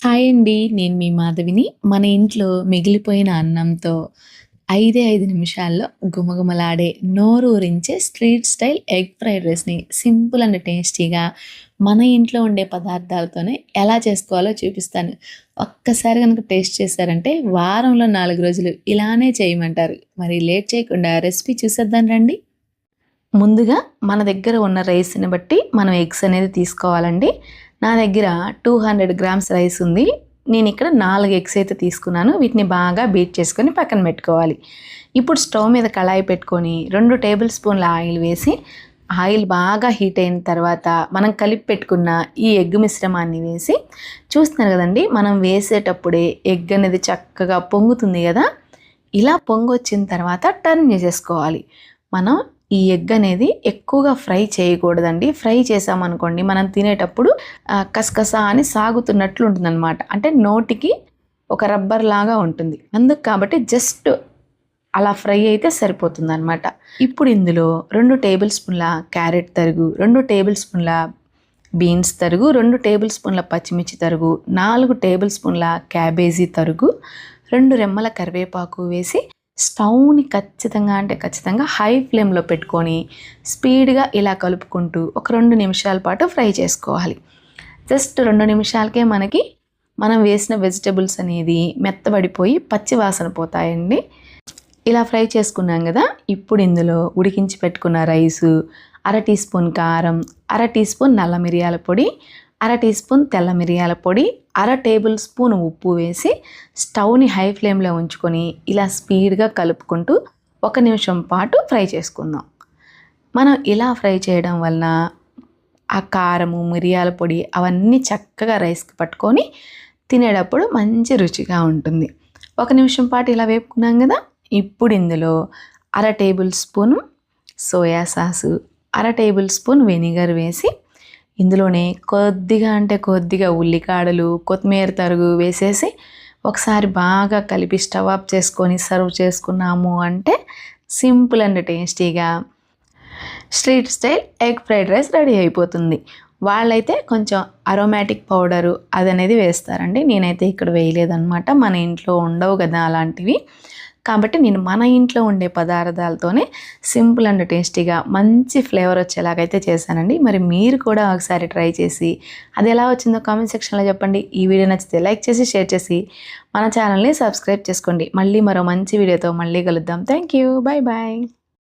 Hi అండి. నేను మీ మాధవిని. మన ఇంట్లో మిగిలిపోయిన అన్నంతో 5 నిమిషాల్లో గుమగుమలాడే, నోరూరించే స్ట్రీట్ స్టైల్ ఎగ్ ఫ్రైడ్ రైస్‌ని సింపుల్ అండ్ టేస్టీగా మన ఇంట్లో ఉండే పదార్థాలతోనే ఎలా చేసుకోవాలో చూపిస్తాను. ఒక్కసారి గనుక టేస్ట్ చేశారంటే వారంలో 4 రోజులు ఇలానే చేయమంటారు. మరి లేట్ చేయకుండా రెసిపీ చూసేద్దాం రండి. ముందుగా మన దగ్గర ఉన్న రైస్‌ని బట్టి మనం ఎగ్స్ అనేది తీసుకోవాలండి. నా దగ్గర 200 గ్రామ్స్ రైస్ ఉంది. నేను ఇక్కడ 4 ఎగ్స్ అయితే తీసుకున్నాను. వీటిని బాగా బీట్ చేసుకొని పక్కన పెట్టుకోవాలి. ఇప్పుడు స్టవ్ మీద కళాయి పెట్టుకొని 2 టేబుల్ స్పూన్ల ఆయిల్ వేసి, ఆయిల్ బాగా హీట్ అయిన తర్వాత మనం కలిపి పెట్టుకున్న ఈ ఎగ్ మిశ్రమాన్ని వేసి, చూస్తున్నారు కదండి, మనం వేసేటప్పుడే ఎగ్ అనేది చక్కగా పొంగుతుంది కదా. ఇలా పొంగొచ్చిన తర్వాత టర్న్ చేసేసుకోవాలి. మనం ఈ ఎగ్ అనేది ఎక్కువగా ఫ్రై చేయకూడదండి. ఫ్రై చేసామనుకోండి మనం తినేటప్పుడు కసకసా అని సాగుతున్నట్లు ఉంటుందన్నమాట. అంటే నోటికి ఒక రబ్బర్ లాగా ఉంటుంది. అందుకు కాబట్టి జస్ట్ అలా ఫ్రై అయితే సరిపోతుందన్నమాట. ఇప్పుడు ఇందులో 2 టేబుల్ స్పూన్ల క్యారెట్ తరుగు, 2 టేబుల్ స్పూన్ల బీన్స్ తరుగు, 2 టేబుల్ స్పూన్ల పచ్చిమిర్చి తరుగు, 4 టేబుల్ స్పూన్ల క్యాబేజీ తరుగు, 2 రెమ్మల కరివేపాకు వేసి స్టవ్ని ఖచ్చితంగా హై ఫ్లేమ్లో పెట్టుకొని స్పీడ్గా ఇలా కలుపుకుంటూ ఒక 2 నిమిషాల పాటు ఫ్రై చేసుకోవాలి. జస్ట్ 2 నిమిషాలకే మనం వేసిన వెజిటబుల్స్ అనేది మెత్తబడిపోయి పచ్చి వాసన పోతాయండి. ఇలా ఫ్రై చేసుకున్నాం కదా. ఇప్పుడు ఇందులో ఉడికించి పెట్టుకున్న రైసు, 1/2 టీ స్పూన్ కారం, 1/2 టీ స్పూన్ నల్ల మిరియాల పొడి, 1/2 టీ స్పూన్ తెల్ల మిరియాల పొడి, 1/2 టేబుల్ స్పూన్ ఉప్పు వేసి స్టవ్ని హై ఫ్లేమ్లో ఉంచుకొని ఇలా స్పీడ్గా కలుపుకుంటూ 1 నిమిషం పాటు ఫ్రై చేసుకుందాం. మనం ఇలా ఫ్రై చేయడం వలన ఆ కారము, మిరియాల పొడి అవన్నీ చక్కగా రైస్కి పట్టుకొని తినేటప్పుడు మంచి రుచిగా ఉంటుంది. 1 నిమిషం పాటు ఇలా వేపుకున్నాం కదా. ఇప్పుడు ఇందులో 1/2 table spoon soya sauce, 1/2 table spoon vinegar వేసి ఇందులోనే కొద్దిగా ఉల్లికాడలు, కొత్తిమీర తరుగు వేసేసి ఒకసారి బాగా కలిపి స్టవ్ ఆఫ్ చేసుకొని సర్వ్ చేసుకున్నాము అంటే సింపుల్ అండ్ టేస్టీగా street style egg fried rice ready అయిపోతుంది. వాళ్ళైతే కొంచెం అరోమాటిక్ పౌడరు అదనేది వేస్తారండి. నేనైతే ఇక్కడ వేయలేదన్నమాట. మన ఇంట్లో ఉండవు కదా అలాంటివి. కాబట్టి నేను మన ఇంట్లో ఉండే పదార్థాలతోనే సింపుల్ అండ్ టేస్టీగా మంచి ఫ్లేవర్ వచ్చేలాగైతే చేశానండి. మరి మీరు కూడా ఒకసారి ట్రై చేసి అది ఎలా వచ్చిందో కామెంట్ సెక్షన్లో చెప్పండి. ఈ వీడియో నచ్చితే లైక్ చేసి షేర్ చేసి మన ఛానల్ని సబ్స్క్రైబ్ చేసుకోండి. మళ్ళీ మరో మంచి వీడియోతో మళ్ళీ కలుద్దాం. Thank you. Bye bye.